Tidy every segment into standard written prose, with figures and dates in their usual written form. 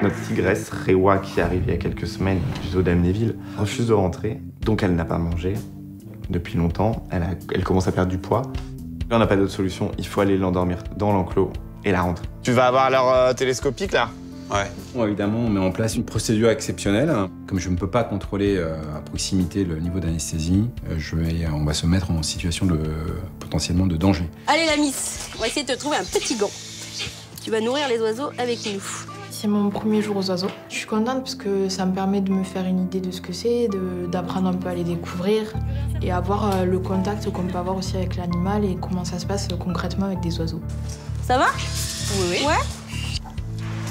Notre tigresse, Rewa, qui arrive il y a quelques semaines du zoo d'Amnéville, refuse de rentrer, donc elle n'a pas mangé depuis longtemps, elle commence à perdre du poids. Là, on n'a pas d'autre solution, il faut aller l'endormir dans l'enclos et la rentrer. Tu vas avoir l'heure télescopique, là? Ouais. Bon, évidemment, on met en place une procédure exceptionnelle. Comme je ne peux pas contrôler à proximité le niveau d'anesthésie, on va se mettre en situation potentiellement de danger. Allez la miss, on va essayer de te trouver un petit gant. Tu vas nourrir les oiseaux avec nous. C'est mon premier jour aux oiseaux. Je suis contente parce que ça me permet de me faire une idée de ce que c'est, d'apprendre un peu à les découvrir et avoir le contact qu'on peut avoir aussi avec l'animal et comment ça se passe concrètement avec des oiseaux. Ça va? Oui. Ouais.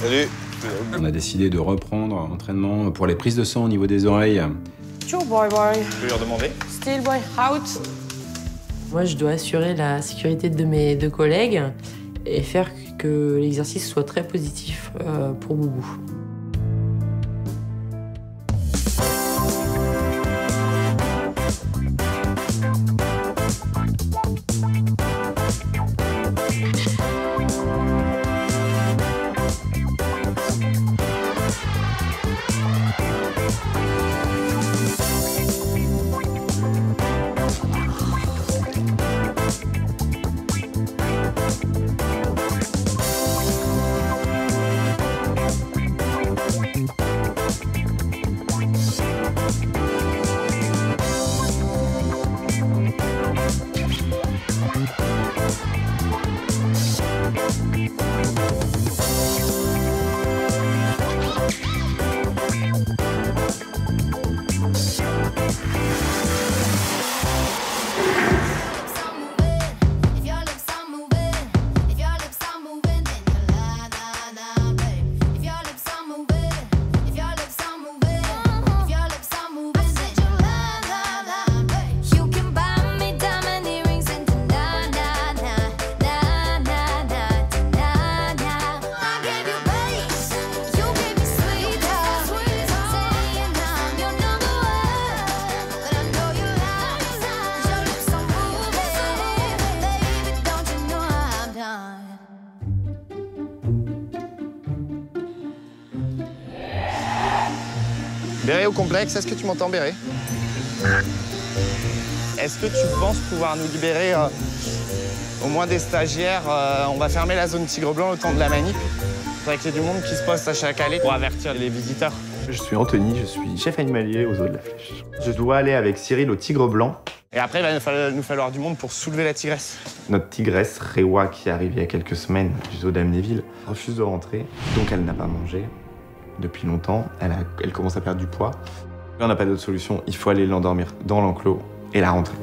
Salut. On a décidé de reprendre l'entraînement pour les prises de sang au niveau des oreilles. Ciao, boy. Je peux lui redemander? Still, boy. Out. Moi, je dois assurer la sécurité de mes deux collègues et faire que l'exercice soit très positif pour Boubou. Béré au complexe, est-ce que tu m'entends, Béré? Est-ce que tu penses pouvoir nous libérer au moins des stagiaires? On va fermer la zone Tigre Blanc au temps de la manip. Il faudrait qu'il y ait du monde qui se poste à chaque allée pour avertir les visiteurs. Je suis Anthony, je suis chef animalier au zoo de la Flèche. Je dois aller avec Cyril au Tigre Blanc. Et après, il va nous falloir du monde pour soulever la tigresse. Notre tigresse, Rewa, qui arrive il y a quelques semaines du zoo d'Amnéville, refuse de rentrer, donc elle n'a pas mangé depuis longtemps, elle commence à perdre du poids. Là, on n'a pas d'autre solution, il faut aller l'endormir dans l'enclos et la rentrer.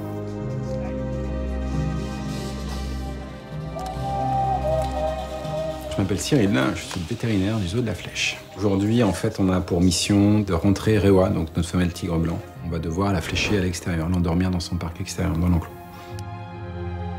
Je m'appelle Cyril, je suis vétérinaire du zoo de la Flèche. Aujourd'hui, en fait, on a pour mission de rentrer Rewa, donc notre femelle tigre blanc. On va devoir la flécher à l'extérieur, l'endormir dans son parc extérieur, dans l'enclos.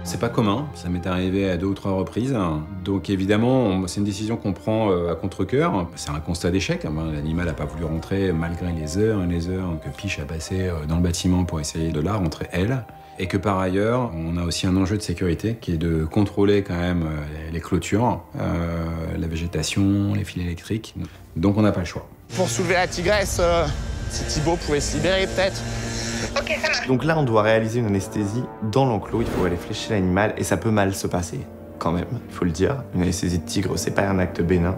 C'est pas commun, ça m'est arrivé à 2 ou 3 reprises. Donc évidemment, c'est une décision qu'on prend à contre-cœur. C'est un constat d'échec. L'animal n'a pas voulu rentrer malgré les heures et les heures que Piche a passé dans le bâtiment pour essayer de la rentrer elle. Et que par ailleurs, on a aussi un enjeu de sécurité qui est de contrôler quand même les clôtures, la végétation, les fils électriques. Donc on n'a pas le choix. Pour soulever la tigresse, si Thibaut pouvait se libérer peut-être. Ok, ça marche. Donc là, on doit réaliser une anesthésie dans l'enclos, il faut aller flécher l'animal et ça peut mal se passer, quand même, il faut le dire. Une anesthésie de tigre, c'est pas un acte bénin.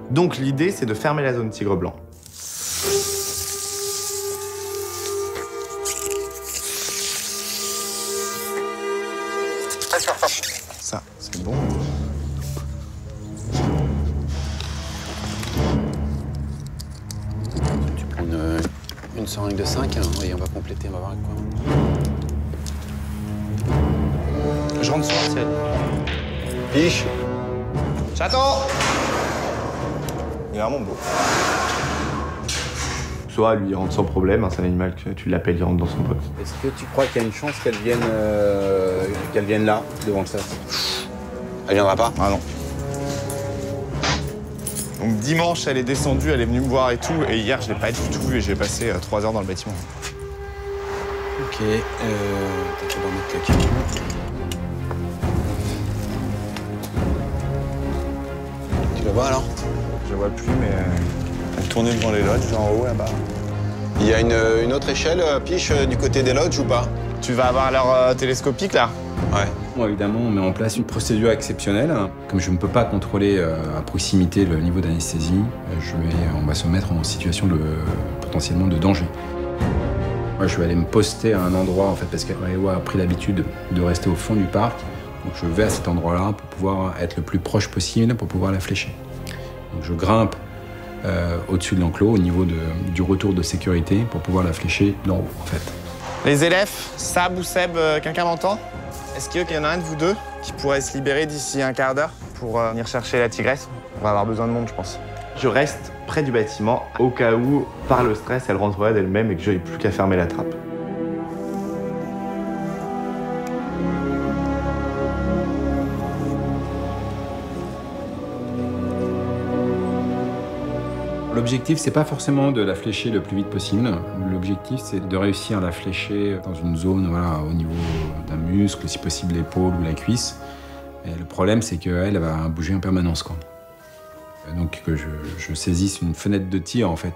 Donc l'idée, c'est de fermer la zone Tigre Blanc. Ça, c'est bon. Tu prends une seringue de 5 et on va compléter, on va voir avec quoi. Je rentre soir, Cyril. Piche. Chaton! Il est vraiment beau. Soit lui, il rentre sans problème, c'est un animal que tu l'appelles, il rentre dans son box. Est-ce que tu crois qu'il y a une chance qu'elle vienne là, devant le sas? Elle viendra pas? Ah non. Donc dimanche, elle est descendue, elle est venue me voir et tout. Et hier, je l'ai pas du tout vue et j'ai passé 3 heures dans le bâtiment. Ok, t'as qu'à remettre la caméra. Tu la vois alors? Je vois plus, mais elle tournait devant les lodges, en haut, là-bas. Il y a une autre échelle, Piche, du côté des lodges ou pas? Tu vas avoir l'heure télescopique, là? Ouais. Bon, évidemment, on met en place une procédure exceptionnelle. Comme je ne peux pas contrôler à proximité le niveau d'anesthésie, on va se mettre en situation potentiellement de danger. Moi, je vais aller me poster à un endroit, en fait, parce que Rewa a pris l'habitude de rester au fond du parc. Donc je vais à cet endroit-là pour pouvoir être le plus proche possible pour pouvoir la flécher. Donc je grimpe au-dessus de l'enclos, au niveau du retour de sécurité, pour pouvoir la flécher d'en haut, en fait. Les élèves, Sab ou Seb, quelqu'un m'entend? Est-ce qu'il y en a un de vous deux qui pourrait se libérer d'ici un quart d'heure pour venir chercher la tigresse? On va avoir besoin de monde, je pense. Je reste près du bâtiment au cas où, par le stress, elle rentrerait d'elle-même et que je n'ai plus qu'à fermer la trappe. L'objectif, c'est pas forcément de la flécher le plus vite possible. L'objectif, c'est de réussir à la flécher dans une zone, voilà, au niveau d'un muscle, si possible l'épaule ou la cuisse. Et le problème, c'est qu'elle va bouger en permanence, quoi. Donc que je saisisse une fenêtre de tir, en fait.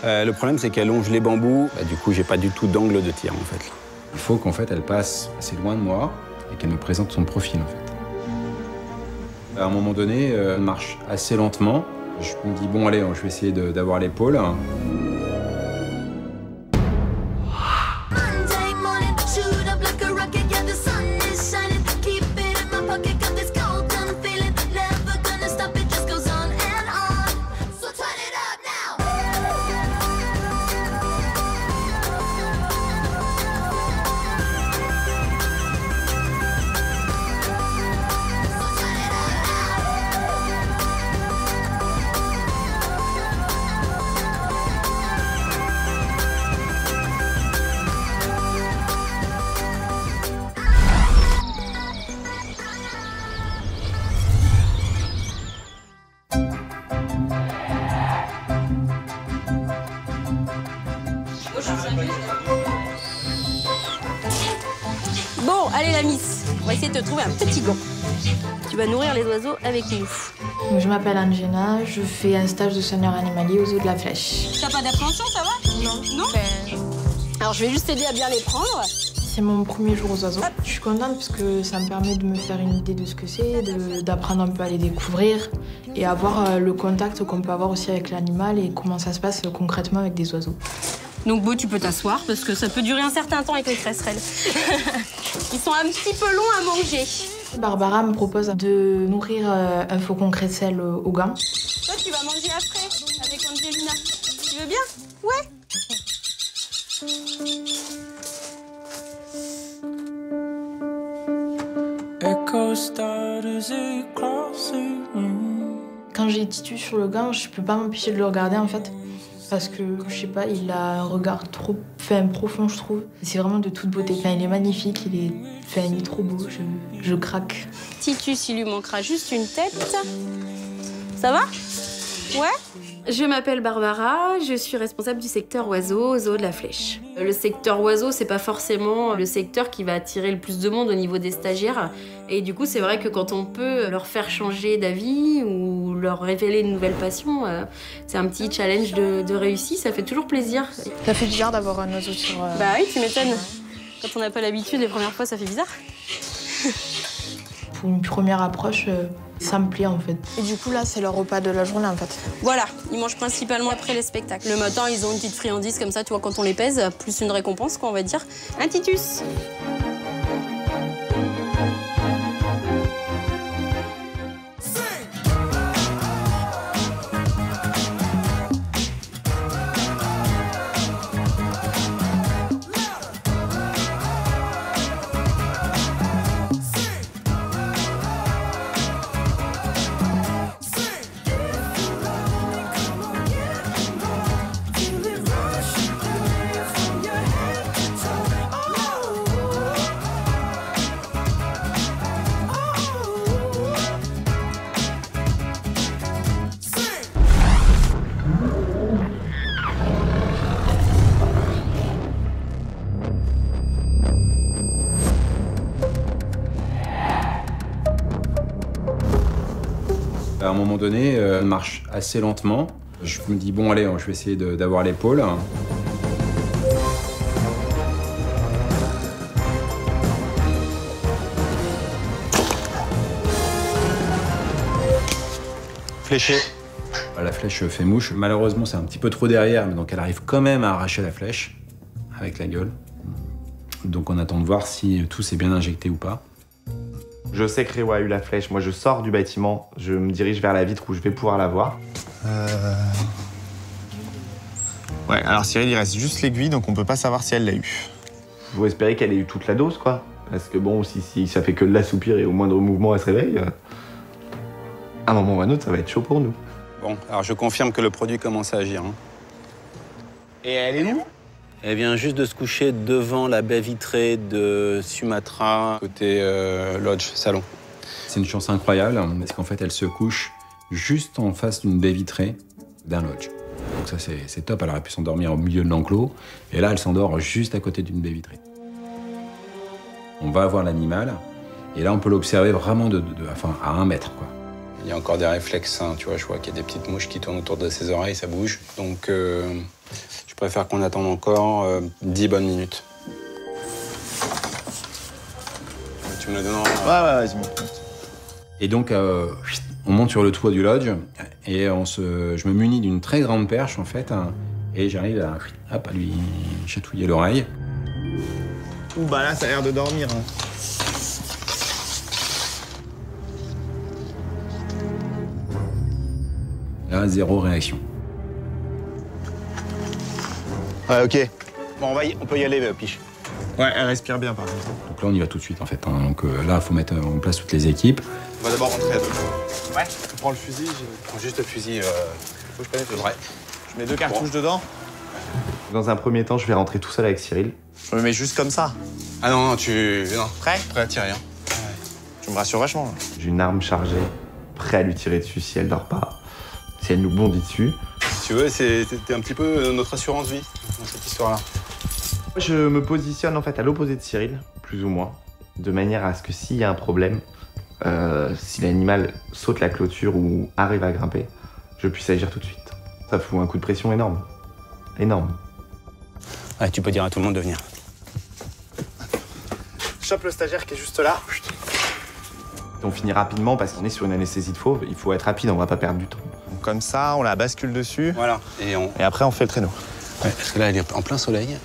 Le problème, c'est qu'elle longe les bambous. Du coup, j'ai pas du tout d'angle de tir, en fait. Il faut qu'en fait, elle passe assez loin de moi et qu'elle me présente son profil, en fait. À un moment donné, elle marche assez lentement. Je me dis, bon, allez, je vais essayer d'avoir l'épaule. Bon, allez la miss, on va essayer de te trouver un petit gant. Tu vas nourrir les oiseaux avec nous. Donc, je m'appelle Angena, je fais un stage de soigneur animalier aux eaux de la Flèche. T'as pas d'appréhension, ça va? Non. Non? Alors je vais juste t'aider à bien les prendre. C'est mon premier jour aux oiseaux. Je suis contente parce que ça me permet de me faire une idée de ce que c'est, d'apprendre un peu à les découvrir et avoir le contact qu'on peut avoir aussi avec l'animal et comment ça se passe concrètement avec des oiseaux. Donc Beau, tu peux t'asseoir parce que ça peut durer un certain temps avec les cresserelles. Ils sont un petit peu longs à manger. Barbara me propose de nourrir un faucon crécelle au gant. Toi, tu vas manger après avec Angelina. Tu veux bien? Ouais. Quand j'ai Titus sur le gant, je peux pas m'empêcher de le regarder en fait. Parce que, je sais pas, il a un regard trop profond, je trouve. C'est vraiment de toute beauté. Enfin, il est magnifique, il est trop beau, je craque. Titus, il lui manquera juste une tête. Ça va? Ouais? Je m'appelle Barbara, je suis responsable du secteur oiseaux aux eaux de la Flèche. Le secteur oiseaux, c'est pas forcément le secteur qui va attirer le plus de monde au niveau des stagiaires. Et du coup, c'est vrai que quand on peut leur faire changer d'avis ou leur révéler une nouvelle passion, c'est un petit challenge de réussite, ça fait toujours plaisir. Ça fait bizarre d'avoir un oiseau sur... Bah oui, tu m'étonnes. Quand on n'a pas l'habitude, les premières fois, ça fait bizarre. Pour une première approche, ça me plaît en fait. Et du coup, là, c'est leur repas de la journée, en fait. Voilà, ils mangent principalement après les spectacles. Le matin, ils ont une petite friandise comme ça, tu vois, quand on les pèse, plus une récompense, quoi, on va dire. Un Titus. À un moment donné, elle marche assez lentement. Je me dis, bon, allez, je vais essayer d'avoir l'épaule. Fléché. La flèche fait mouche. Malheureusement, c'est un petit peu trop derrière, mais donc elle arrive quand même à arracher la flèche avec la gueule. Donc on attend de voir si tout s'est bien injecté ou pas. Je sais que Rewa a eu la flèche. Moi, je sors du bâtiment, je me dirige vers la vitre où je vais pouvoir la voir. Ouais, alors Cyril, il reste juste l'aiguille, donc on peut pas savoir si elle l'a eu. Faut espérer qu'elle ait eu toute la dose, quoi. Parce que bon, si ça fait que de l'assoupir et au moindre mouvement, elle se réveille, à un moment ou à un autre, ça va être chaud pour nous. Bon, alors je confirme que le produit commence à agir. Hein. Et elle est où? Elle vient juste de se coucher devant la baie vitrée de Sumatra, côté lodge, salon. C'est une chance incroyable, parce qu'en fait, elle se couche juste en face d'une baie vitrée d'un lodge. Donc ça, c'est top. Elle aurait pu s'endormir au milieu de l'enclos. Et là, elle s'endort juste à côté d'une baie vitrée. On va voir l'animal. Et là, on peut l'observer vraiment à 1 mètre, quoi. Il y a encore des réflexes, hein, tu vois, je vois qu'il y a des petites mouches qui tournent autour de ses oreilles, ça bouge. Donc, je préfère qu'on attende encore 10 bonnes minutes. Tu me le donnes en... Ouais, vas-y. Et donc, on monte sur le toit du lodge et je me munis d'une très grande perche, en fait, hein, et j'arrive à lui chatouiller l'oreille. Ouh, bah là, ça a l'air de dormir. Hein. Là, 0 réaction. Ouais, ok. Bon, on peut y aller, Piche. Ouais, elle respire bien, par contre. Donc là, on y va tout de suite, en fait. Hein. Donc là, il faut mettre en place toutes les équipes. On va d'abord rentrer à deux. Ouais, tu prends le fusil. Je prends juste le fusil. Faut que je connaisse le vrai. Je mets 2 cartouches dedans. Dans un premier temps, je vais rentrer tout seul avec Cyril. Je me mets juste comme ça. Ah non, non, Prêt? Prêt à tirer. Hein. Ouais. Tu me rassures vachement, là. J'ai une arme chargée, prêt à lui tirer dessus si elle dort pas. Si elle nous bondit dessus. Si tu veux, c'était un petit peu notre assurance vie dans cette histoire-là. Je me positionne en fait à l'opposé de Cyril, plus ou moins, de manière à ce que s'il y a un problème, si l'animal saute la clôture ou arrive à grimper, je puisse agir tout de suite. Ça fout un coup de pression énorme. Énorme. Ouais, tu peux dire à tout le monde de venir. Chope le stagiaire qui est juste là. On finit rapidement parce qu'on est sur une anesthésie de fauve. Il faut être rapide, on va pas perdre du temps. Donc comme ça, on la bascule dessus. Voilà. Et après, on fait le traîneau. Ouais, parce que là, elle est en plein soleil.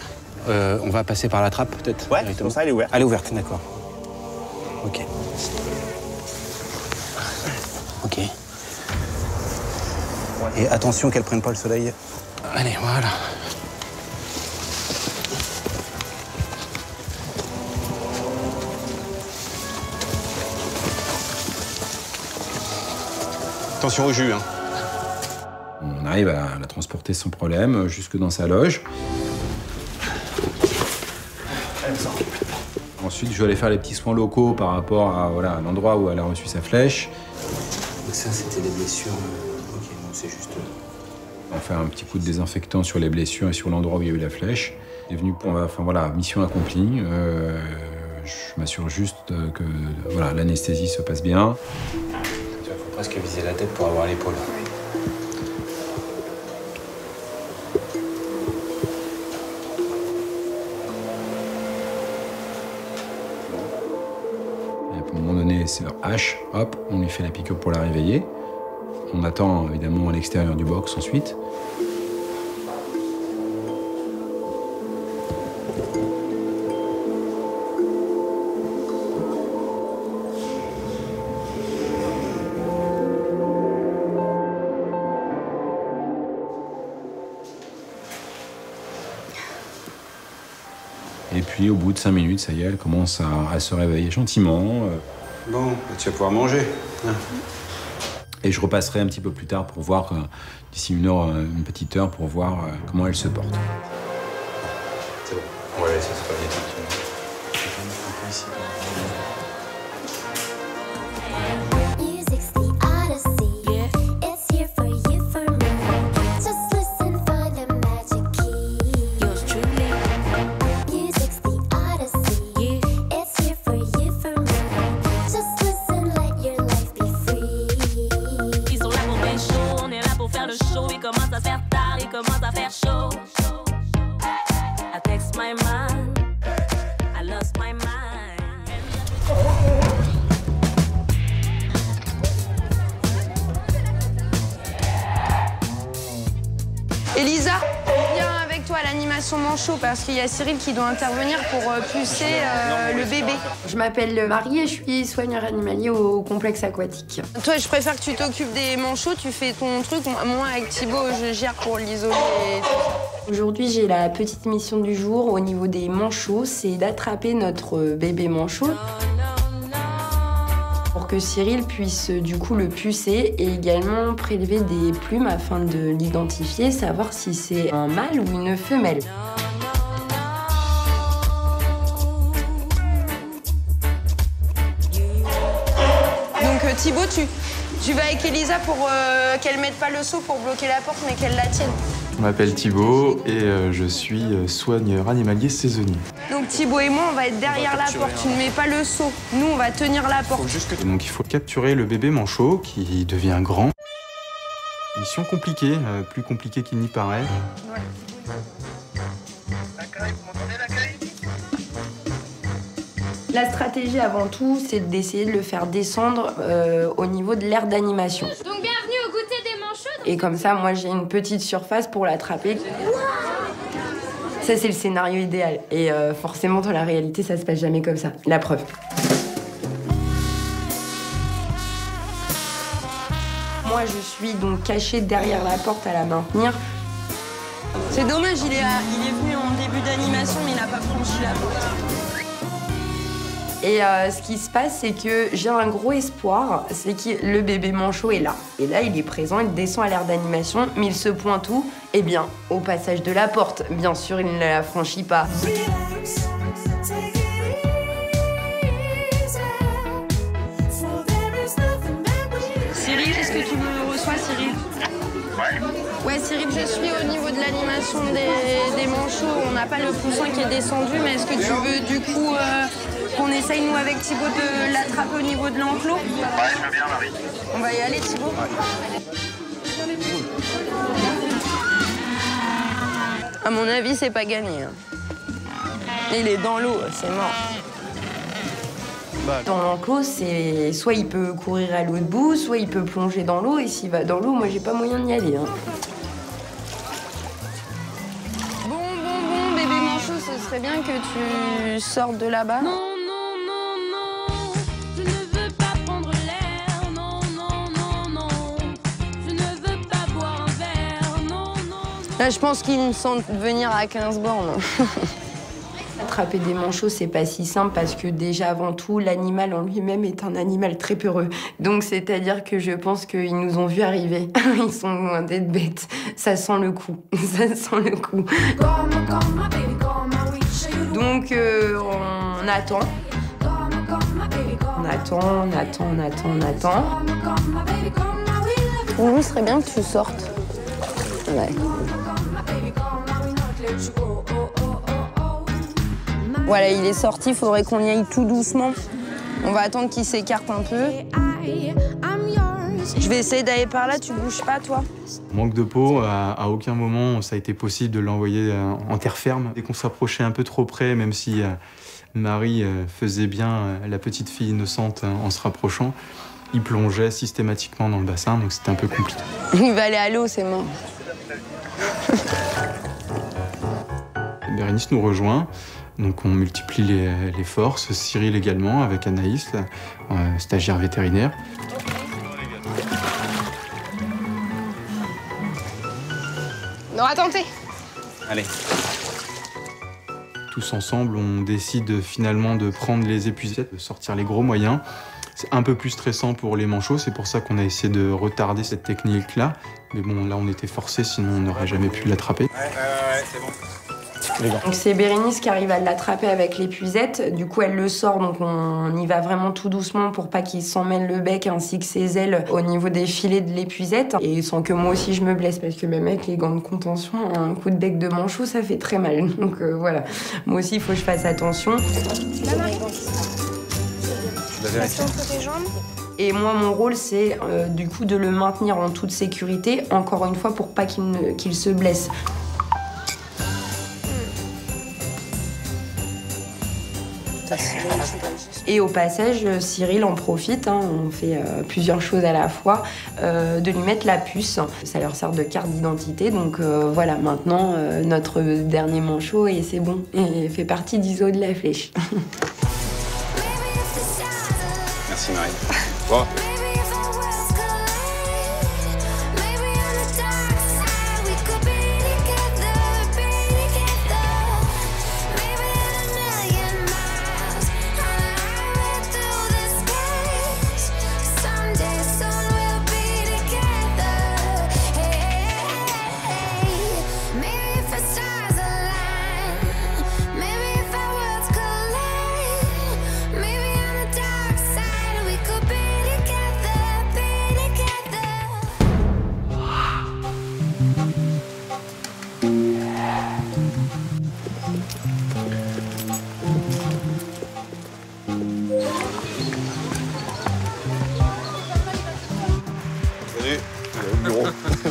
On va passer par la trappe, peut-être? Ouais, comme ça, elle est ouverte. Elle est ouverte, d'accord. Ok. Ok. Et attention qu'elle prenne pas le soleil. Allez, voilà. Attention au jus, hein. On arrive à la transporter sans problème jusque dans sa loge. Ensuite, je vais aller faire les petits soins locaux par rapport à l'endroit où elle a reçu sa flèche. Donc ça, c'était les blessures. Ok, donc c'est juste... On va faire un petit coup de désinfectant sur les blessures et sur l'endroit où il y a eu la flèche. Il est venu pour... Enfin voilà, mission accomplie. Je m'assure juste que l'anesthésie se passe bien. Il faut presque viser la tête pour avoir l'épaule. À un moment donné, c'est leur hache, hop, on lui fait la piqûre pour la réveiller. On attend évidemment à l'extérieur du box ensuite. Et puis au bout de 5 minutes, ça y est, elle commence à se réveiller gentiment. Bon, tu vas pouvoir manger. Et je repasserai un petit peu plus tard pour voir, d'ici une petite heure, pour voir comment elle se porte. C'est bon, on va la laisser se réveiller tranquillement. à faire tard, il commence à faire chaud. I text my man, I lost my mind. Elisa, viens avec toi à l'animation manchot parce qu'il y a Cyril qui doit intervenir pour pucer le bébé. Je m'appelle Marie et je suis soigneur animalier au complexe aquatique. Toi, je préfère que tu t'occupes des manchots, tu fais ton truc. Moi, avec Thibaut, je gère pour l'isoler et tout ça. Aujourd'hui, j'ai la petite mission du jour au niveau des manchots, c'est d'attraper notre bébé manchot pour que Cyril puisse du coup le pucer et également prélever des plumes afin de l'identifier, savoir si c'est un mâle ou une femelle. Donc Thibaut, tu vas avec Elisa pour qu'elle mette pas le seau pour bloquer la porte, mais qu'elle la tienne. Je m'appelle Thibaut et je suis soigneur animalier saisonnier. Donc Thibaut et moi, on va être derrière la porte. Tu ne mets pas le seau. Nous, on va tenir la porte. Et donc il faut capturer le bébé manchot qui devient grand. Mission compliquée, plus compliquée qu'il n'y paraît. La stratégie avant tout, c'est d'essayer de le faire descendre au niveau de l'aire d'animation. Donc bienvenue au goûter des manchots. Et comme ça, moi, j'ai une petite surface pour l'attraper. Ça, c'est le scénario idéal. Et forcément, dans la réalité, ça se passe jamais comme ça. La preuve. Moi, je suis donc cachée derrière la porte à la maintenir. C'est dommage, il est venu en début d'animation, mais il n'a pas franchi la porte. Et ce qui se passe, c'est que j'ai un gros espoir, c'est que le bébé manchot est là. Et là, il est présent, il descend à l'aire d'animation, mais il se pointe où? Eh bien, au passage de la porte. Bien sûr, il ne la franchit pas. Cyril, est-ce que tu me reçois, Cyril? Ouais, Cyril, je suis au niveau de l'animation des manchots. On n'a pas le poussin qui est descendu, mais est-ce que tu veux du coup qu'on essaye, nous, avec Thibaut, de l'attraper au niveau de l'enclos? Ouais, je veux bien, Marie. On va y aller, Thibaut. À mon avis, c'est pas gagné. Il est dans l'eau, c'est mort. Dans l'enclos, c'est soit il peut courir à l'autre bout, soit il peut plonger dans l'eau. Et s'il va dans l'eau, moi, j'ai pas moyen d'y aller. Bon, bébé manchot, ce serait bien que tu sortes de là-bas. Non, je ne veux pas prendre l'air, non, je ne veux pas boire un verre, non. Là, je pense qu'ils me sentent venir à 15 bornes. Attraper des manchots, c'est pas si simple parce que déjà, avant tout, l'animal en lui-même est un animal très peureux. Donc, c'est-à-dire que je pense qu'ils nous ont vus arriver. Ils sont loin d'être bêtes. Ça sent le coup. Ça sent le coup. Donc, on attend. On attend. Pour nous, ce serait bien que tu sortes. Ouais. Voilà, il est sorti, il faudrait qu'on y aille tout doucement. On va attendre qu'il s'écarte un peu. Je vais essayer d'aller par là, tu bouges pas, toi? Manque de peau, à aucun moment ça a été possible de l'envoyer en terre ferme. Dès qu'on s'approchait un peu trop près, même si Marie faisait bien la petite fille innocente en se rapprochant, il plongeait systématiquement dans le bassin, donc c'était un peu compliqué. Il va aller à l'eau, c'est mort. Bérénice nous rejoint. Donc on multiplie les forces, Cyril également, avec Anaïs, stagiaire vétérinaire. Non, attendez. Allez. Tous ensemble, on décide finalement de prendre les épuisettes, de sortir les gros moyens. C'est un peu plus stressant pour les manchots, c'est pour ça qu'on a essayé de retarder cette technique-là. Mais bon, là on était forcés, sinon on n'aurait jamais pu l'attraper. Ouais, c'est bon. Donc c'est Bérénice qui arrive à l'attraper avec l'épuisette. Du coup, elle le sort, donc on y va vraiment tout doucement pour pas qu'il s'emmêle le bec ainsi que ses ailes au niveau des filets de l'épuisette. Et sans que moi aussi je me blesse, parce que même avec les gants de contention, un coup de bec de manchot, ça fait très mal. Donc voilà, moi aussi il faut que je fasse attention. Attention entre tes jambes. Et moi, mon rôle, c'est du coup de le maintenir en toute sécurité, encore une fois, pour pas qu'il se blesse. Et au passage, Cyril en profite, hein, on fait plusieurs choses à la fois, de lui mettre la puce. Ça leur sert de carte d'identité, donc voilà, maintenant, notre dernier manchot, et c'est bon, et fait partie du zoo de la Flèche. Merci Marie. Bon.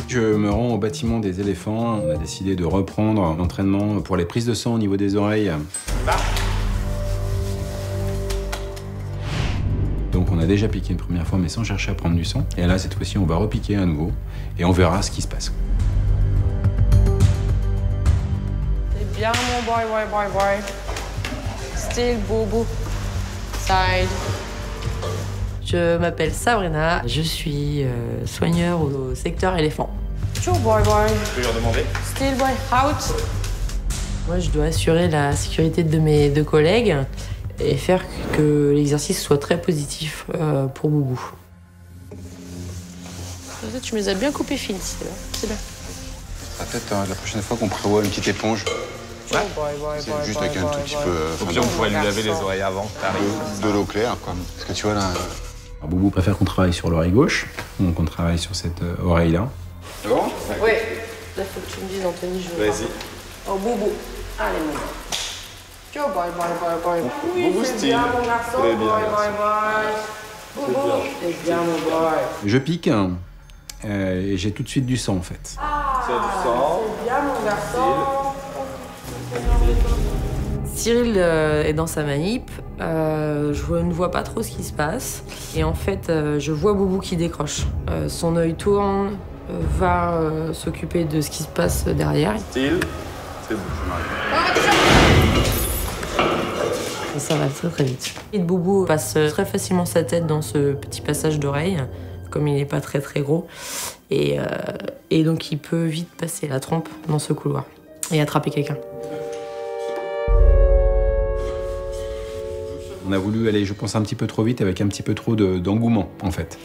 Je me rends au bâtiment des éléphants. On a décidé de reprendre l'entraînement pour les prises de sang au niveau des oreilles. Donc on a déjà piqué une première fois, mais sans chercher à prendre du sang. Et là, cette fois-ci, on va repiquer à nouveau et on verra ce qui se passe. C'est bien mon boy. Still boubou. Side. Je m'appelle Sabrina, je suis soigneur au secteur éléphant. Ciao boy. Je peux lui redemander. Still boy, out. Moi, je dois assurer la sécurité de mes deux collègues et faire que l'exercice soit très positif pour Boubou. Tu me les as bien coupés fines, c'est bien. Peut-être la prochaine fois qu'on prévoit une petite éponge. Ouais. C'est juste avec un tout petit peu... Au pire, on pourrait lui laver les oreilles avant. De l'eau claire, quoi. Parce que tu vois, là... Alors, Boubou préfère qu'on travaille sur l'oreille gauche, donc on travaille sur cette oreille-là. C'est bon? Oui. Là, faut que tu me dises, Anthony, je veux. Vas-y. Oh, Boubou. Allez, mon gars. Ciao, boy. Oui, Boubou c'est style. bien, mon garçon. Très bien, boy. Boubou, c'est bien, mon boy. Je pique et j'ai tout de suite du sang, en fait. C'est du sang. C'est bien, mon garçon. Cyril est dans sa manip, je ne vois pas trop ce qui se passe. Et en fait, je vois Boubou qui décroche. Son œil tourne, va s'occuper de ce qui se passe derrière. Style. C'est bon. Et ça va très très vite. Et Boubou passe très facilement sa tête dans ce petit passage d'oreille, comme il n'est pas très très gros. Et donc il peut vite passer la trompe dans ce couloir et attraper quelqu'un. On a voulu aller, je pense, un petit peu trop vite avec un petit peu trop d'engouement, en fait.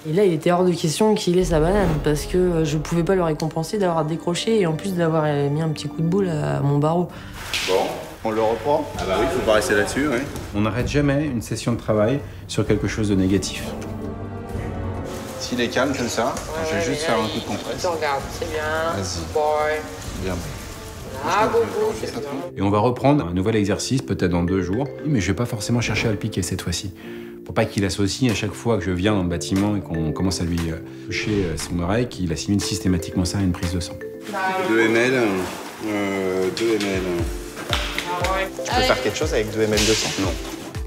Et là, il était hors de question qu'il ait sa banane, parce que je pouvais pas le récompenser d'avoir décroché et en plus d'avoir mis un petit coup de boule à mon barreau. Bon, on le reprend? Ah bah oui, faut pas rester là-dessus, oui. On n'arrête jamais une session de travail sur quelque chose de négatif. S'il est calme comme ça, je vais juste faire un coup de compresse. Regarde, c'est bien. Vas-y. Boy. Bien. Ah, Boubou, c'est bien. Et on va reprendre un nouvel exercice, peut-être dans 2 jours. Mais je vais pas forcément chercher à le piquer cette fois-ci. Pour pas qu'il associe à chaque fois que je viens dans le bâtiment et qu'on commence à lui toucher son oreille, qu'il assimile systématiquement ça à une prise de sang. 2 ml. 2 ml. Tu peux faire quelque chose avec 2 ml de sang? Non.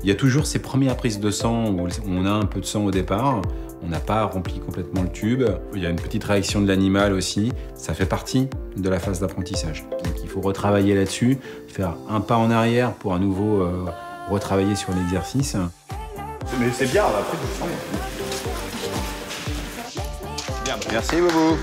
Il y a toujours ces premières prises de sang où on a un peu de sang au départ. On n'a pas rempli complètement le tube. Il y a une petite réaction de l'animal aussi. Ça fait partie de la phase d'apprentissage. Donc il faut retravailler là-dessus, faire un pas en arrière pour à nouveau retravailler sur l'exercice. Mais c'est bien, on a pris du sang. Bien. Merci, Boubou.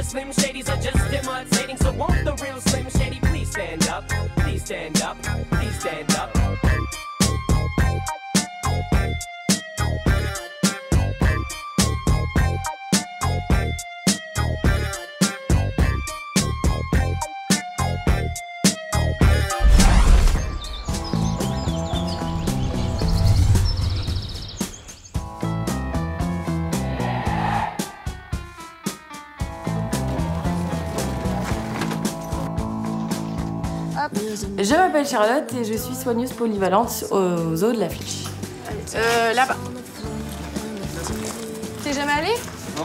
Slim Shadys are just imitating, so won't the real Slim Shady please stand up? Please stand up, please stand up. Je m'appelle Charlotte et je suis soigneuse polyvalente au zoo de la Flèche. Là-bas. T'es jamais allé? Non.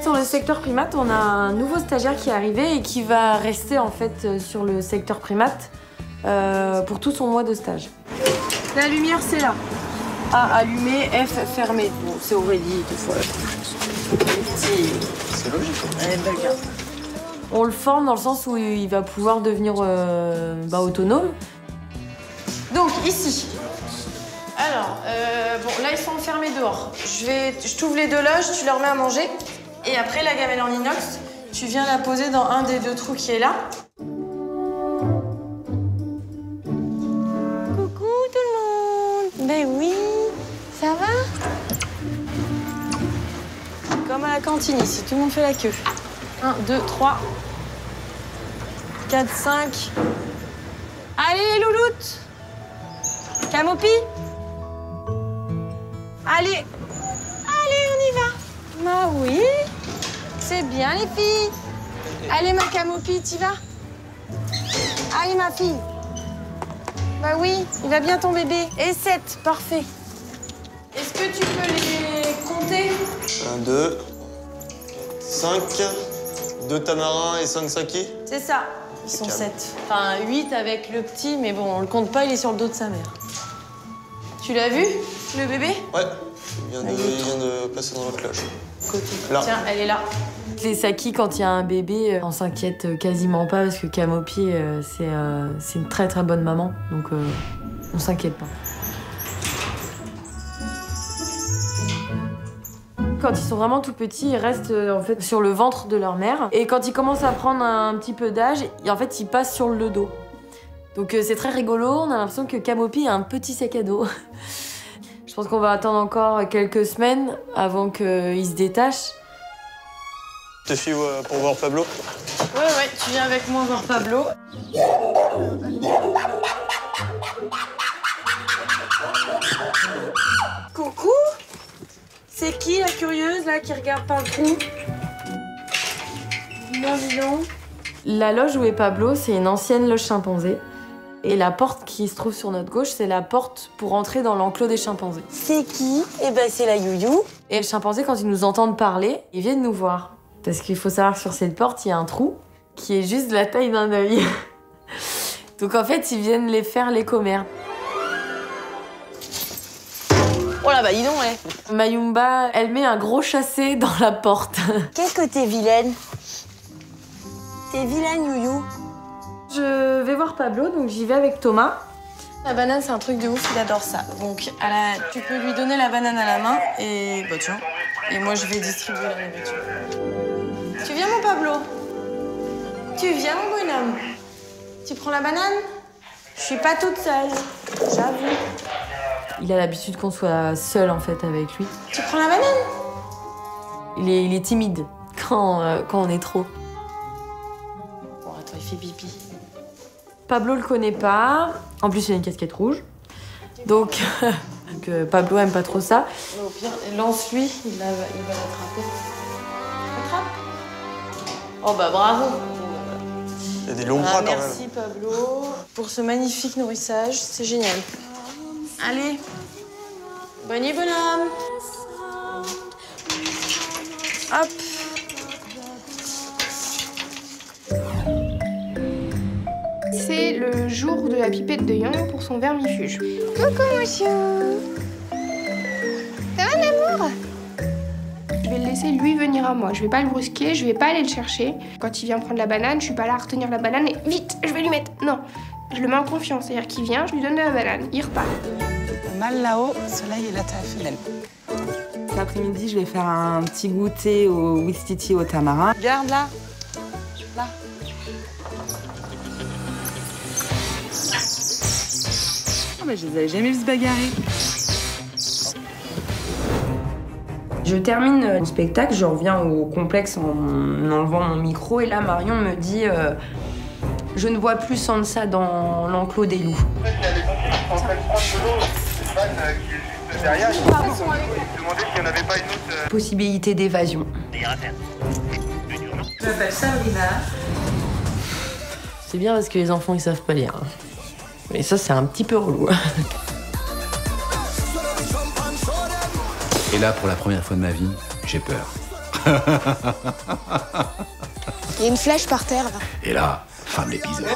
Sur le secteur primate, on a un nouveau stagiaire qui est arrivé et qui va rester en fait sur le secteur primate pour tout son mois de stage. La lumière, c'est là. A allumé, F fermé. Bon, c'est Aurélie, deux fois. C'est logique. On le forme dans le sens où il va pouvoir devenir autonome. Donc ici. Alors, bon, là ils sont enfermés dehors. Je t'ouvre les deux loges, tu leur mets à manger. Et après, la gamelle en inox, tu viens la poser dans un des deux trous qui est là. Coucou tout le monde. Ben oui, ça va? Comme à la cantine ici, tout le monde fait la queue. 1, 2, 3, 4, 5. Allez les louloutes. Camopi. Allez, on y va. Bah oui, c'est bien les filles. Allez ma Camopi, t'y vas? Allez ma fille. Bah oui, il va bien ton bébé. Et 7, parfait. Est-ce que tu peux les compter? 1, 2, 5, 2 tamarins et 5 sakis. C'est ça, ils sont 7. Enfin 8 avec le petit, mais bon, on le compte pas, il est sur le dos de sa mère. Tu l'as vu, le bébé? Ouais, il vient de passer dans l'autre loge. Côté. Là. Tiens, elle est là. Les sakis, quand il y a un bébé, on s'inquiète quasiment pas parce que Camopi, c'est une très très bonne maman, donc on s'inquiète pas. Quand ils sont vraiment tout petits, ils restent en fait sur le ventre de leur mère. Et quand ils commencent à prendre un petit peu d'âge, en fait, ils passent sur le dos. Donc c'est très rigolo, on a l'impression que Camopi a un petit sac à dos. Je pense qu'on va attendre encore quelques semaines avant qu'il se détache. Te suis pour voir Pablo? Ouais, tu viens avec moi voir Pablo. Coucou. C'est qui la curieuse là qui regarde par le trou? Non. La loge où est Pablo, c'est une ancienne loge chimpanzé. Et la porte qui se trouve sur notre gauche, c'est la porte pour entrer dans l'enclos des chimpanzés. C'est qui? Eh ben c'est la Youyou. Et les chimpanzés, quand ils nous entendent parler, ils viennent nous voir. Parce qu'il faut savoir que sur cette porte, il y a un trou qui est juste de la taille d'un œil. Donc en fait, ils viennent les faire les commères. Oh là bah dis donc, ouais. Mayumba, elle met un gros chassé dans la porte. Qu'est-ce que t'es vilaine? T'es vilaine, Youyou. Je vais voir Pablo, donc j'y vais avec Thomas. La banane, c'est un truc de ouf, il adore ça. Donc tu peux lui donner la banane à la main et bah tiens. Et moi, je vais distribuer la nourriture. Tu viens, mon Pablo? Tu viens, mon bonhomme? Tu prends la banane? Je suis pas toute seule, j'avoue. Il a l'habitude qu'on soit seul en fait avec lui. Tu prends la banane? Il est timide quand on est trop. Bon, attends, il fait pipi. Pablo le connaît pas. En plus, il a une casquette rouge. Donc, Pablo aime pas trop ça. Mais au pire, lance-lui, il va l'attraper. Attrape. Oh bah bravo. Il y a des longs bras quand même. Merci Pablo pour ce magnifique nourrissage, c'est génial. Allez, bonne nuit bonhomme. Hop. C'est le jour de la pipette de Yang pour son vermifuge. Coucou, monsieur. Ça va, l'amour? Je vais le laisser lui venir à moi. Je vais pas le brusquer, je vais pas aller le chercher. Quand il vient prendre la banane, je suis pas là à retenir la banane et vite, je vais lui mettre. Non, je le mets en confiance. C'est-à-dire qu'il vient, je lui donne de la banane, il repart. Mal là-haut, soleil et la taffelle. Cet après-midi, je vais faire un petit goûter au Wistiti au tamarin. Regarde là. Là. Oh, mais je les avais jamais vu se bagarrer. Je termine le spectacle, je reviens au complexe en enlevant mon micro et là Marion me dit je ne vois plus Sansa dans l'enclos des loups. Derrière, il demandait s'il n'y en avait pas une autre. Possibilité d'évasion. Je m'appelle Sabrina. C'est bien parce que les enfants, ils savent pas lire. Mais ça, c'est un petit peu relou. Et là, pour la première fois de ma vie, j'ai peur. Il y a une flèche par terre, là. Et là, fin de l'épisode.